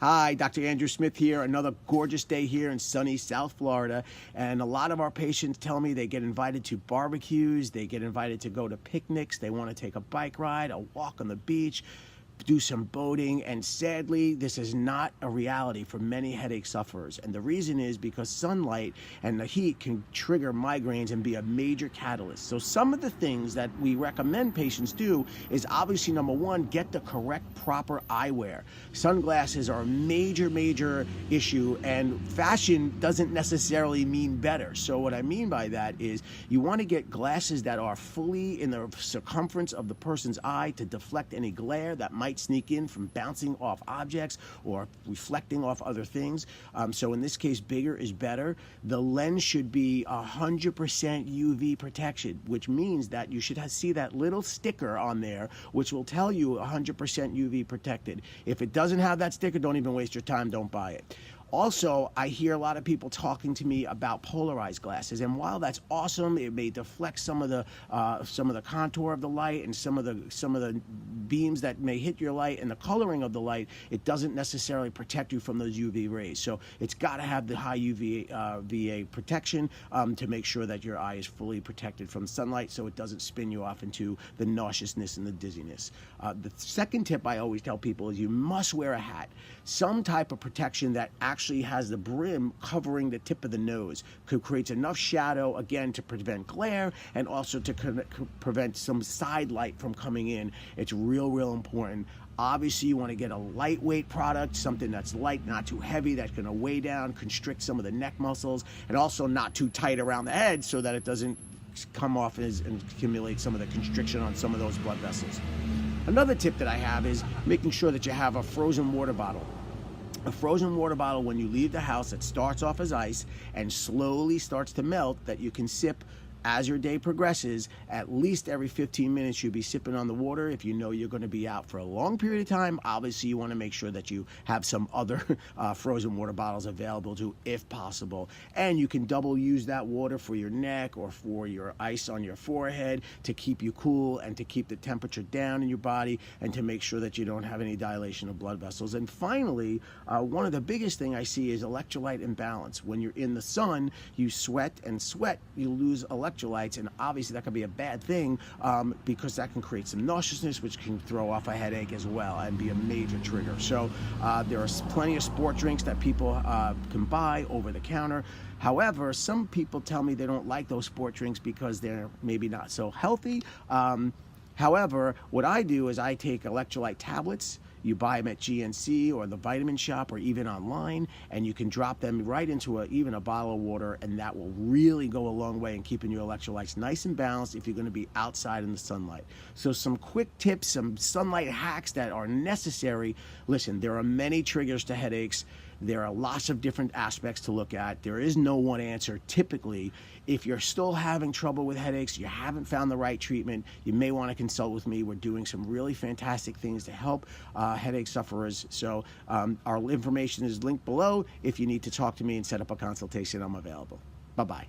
Hi, Dr. Andrew Smith here. Another gorgeous day here in sunny South Florida. And a lot of our patients tell me they get invited to barbecues, they get invited to go to picnics, they want to take a bike ride, a walk on the beach, do some boating, and sadly this is not a reality for many headache sufferers. And the reason is because sunlight and the heat can trigger migraines and be a major catalyst. So some of the things that we recommend patients do is obviously, number one, get the correct proper eyewear. Sunglasses are a major issue, and fashion doesn't necessarily mean better. So what I mean by that is you want to get glasses that are fully in the circumference of the person's eye to deflect any glare that might sneak in from bouncing off objects or reflecting off other things. So in this case, bigger is better. The lens should be 100% UV protection, which means that you should see that little sticker on there which will tell you 100% UV protected. If it doesn't have that sticker, don't even waste your time, don't buy it. Also, I hear a lot of people talking to me about polarized glasses, and while that's awesome, it may deflect some of the contour of the light and some of the beams that may hit your light and the coloring of the light. It doesn't necessarily protect you from those UV rays. So it's got to have the high UVA protection to make sure that your eye is fully protected from sunlight, so it doesn't spin you off into the nauseousness and the dizziness. The second tip I always tell people is you must wear a hat, some type of protection that actually has the brim covering the tip of the nose. Creates enough shadow, again, to prevent glare and also to prevent some side light from coming in. It's real important. Obviously, you want to get a lightweight product, something that's light, not too heavy, that's going to weigh down, constrict some of the neck muscles, and also not too tight around the head so that it doesn't come off and accumulate some of the constriction on some of those blood vessels. Another tip that I have is making sure that you have a frozen water bottle. A frozen water bottle when you leave the house that starts off as ice and slowly starts to melt, that you can sip as your day progresses. At least every 15 minutes you'll be sipping on the water. If you know you're going to be out for a long period of time, obviously you want to make sure that you have some other frozen water bottles available to, if possible. And you can double use that water for your neck or for your ice on your forehead to keep you cool and to keep the temperature down in your body and to make sure that you don't have any dilation of blood vessels. And finally, one of the biggest thing I see is electrolyte imbalance. When you're in the sun, you sweat, you lose electrolytes, and obviously that could be a bad thing because that can create some nauseousness, which can throw off a headache as well and be a major trigger. So there are plenty of sport drinks that people can buy over the counter. However, some people tell me they don't like those sport drinks because they're maybe not so healthy. However, what I do is I take electrolyte tablets. You buy them at GNC or the Vitamin Shop or even online, and you can drop them right into even a bottle of water, and that will really go a long way in keeping your electrolytes nice and balanced if you're going to be outside in the sunlight. So some quick tips, some sunlight hacks that are necessary. Listen, there are many triggers to headaches. There are lots of different aspects to look at. There is no one answer. Typically, if you're still having trouble with headaches, you haven't found the right treatment, you may want to consult with me. We're doing some really fantastic things to help headache sufferers. So our information is linked below. If you need to talk to me and set up a consultation, I'm available. Bye-bye.